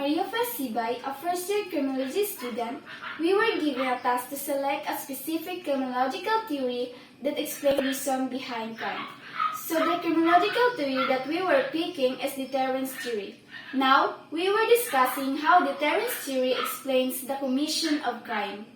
Maria Fasibay, a first-year criminology student, we were given a task to select a specific criminological theory that explains the reason behind crime. So the criminological theory that we were picking is deterrence theory. Now, we were discussing how deterrence theory explains the commission of crime.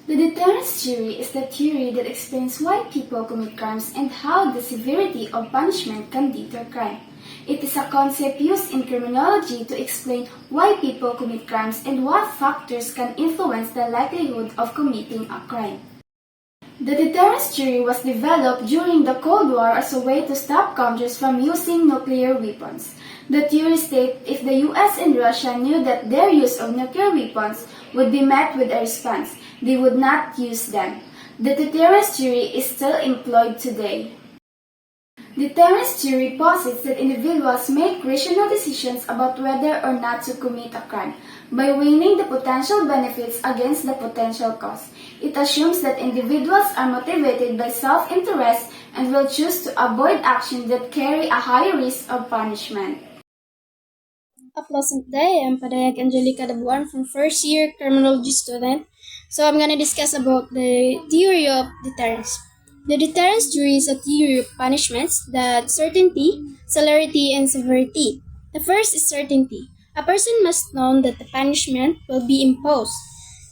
The deterrence theory is the theory that explains why people commit crimes and how the severity of punishment can deter crime. It is a concept used in criminology to explain why people commit crimes and what factors can influence the likelihood of committing a crime. The deterrence theory was developed during the Cold War as a way to stop countries from using nuclear weapons. The theory states if the US and Russia knew that their use of nuclear weapons would be met with a response, they would not use them. The deterrence theory is still employed today. Deterrence theory posits that individuals make rational decisions about whether or not to commit a crime by weighing the potential benefits against the potential costs. It assumes that individuals are motivated by self-interest and will choose to avoid actions that carry a high risk of punishment. A pleasant day. I'm Padayag Angelica Dabuan from first year criminology student. So I'm gonna discuss about the theory of deterrence. The deterrence theory is a theory of punishments that certainty, celerity, and severity. The first is certainty. A person must know that the punishment will be imposed.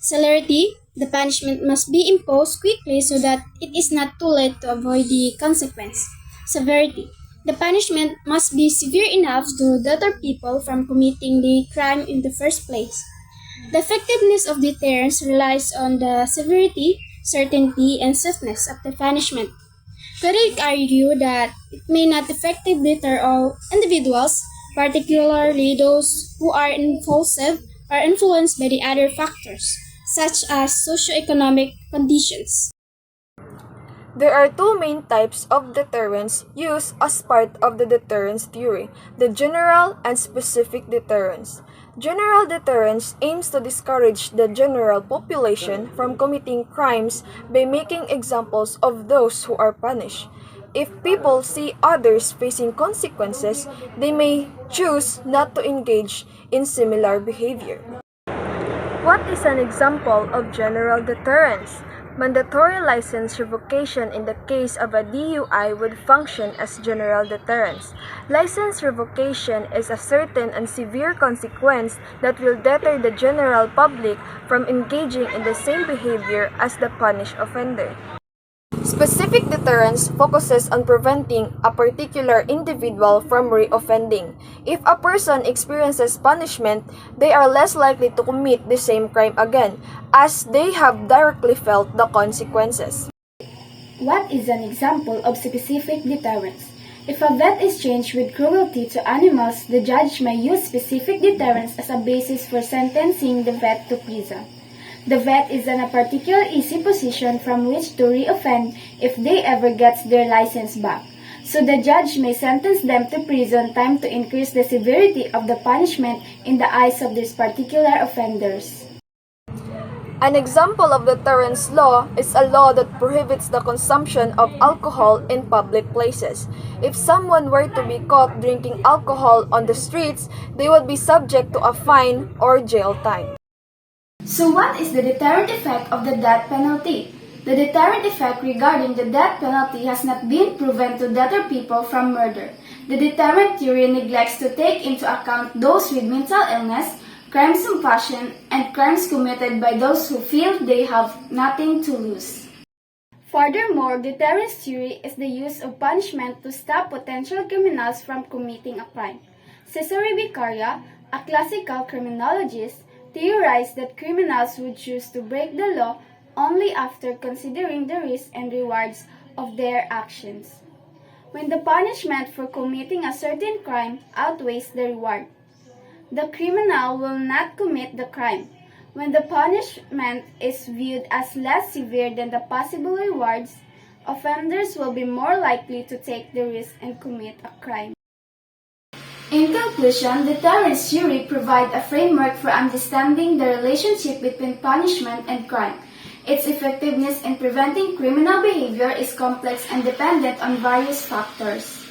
Celerity, the punishment must be imposed quickly so that it is not too late to avoid the consequence. Severity, the punishment must be severe enough to deter people from committing the crime in the first place. The effectiveness of deterrence relies on the severity, certainty, and swiftness of the punishment. Critics argue that it may not effectively deter all individuals, particularly those who are impulsive or influenced by the other factors, such as socioeconomic conditions. There are two main types of deterrence used as part of the deterrence theory, the general and specific deterrence. General deterrence aims to discourage the general population from committing crimes by making examples of those who are punished. If people see others facing consequences, they may choose not to engage in similar behavior. What is an example of general deterrence? Mandatory license revocation in the case of a DUI would function as general deterrence. License revocation is a certain and severe consequence that will deter the general public from engaging in the same behavior as the punished offender. Specific deterrence focuses on preventing a particular individual from reoffending. If a person experiences punishment, they are less likely to commit the same crime again, as they have directly felt the consequences. What is an example of specific deterrence? If a vet is charged with cruelty to animals, the judge may use specific deterrence as a basis for sentencing the vet to prison. The vet is in a particularly easy position from which to reoffend if they ever get their license back. So the judge may sentence them to prison time to increase the severity of the punishment in the eyes of these particular offenders. An example of deterrence law is a law that prohibits the consumption of alcohol in public places. If someone were to be caught drinking alcohol on the streets, they would be subject to a fine or jail time. So what is the deterrent effect of the death penalty? The deterrent effect regarding the death penalty has not been proven to deter people from murder. The deterrent theory neglects to take into account those with mental illness, crimes of passion, and crimes committed by those who feel they have nothing to lose. Furthermore, deterrence theory is the use of punishment to stop potential criminals from committing a crime. Cesare Beccaria, a classical criminologist, theorized that criminals would choose to break the law only after considering the risks and rewards of their actions. When the punishment for committing a certain crime outweighs the reward, the criminal will not commit the crime. When the punishment is viewed as less severe than the possible rewards, offenders will be more likely to take the risk and commit a crime. In conclusion, deterrence theory provides a framework for understanding the relationship between punishment and crime. Its effectiveness in preventing criminal behavior is complex and dependent on various factors.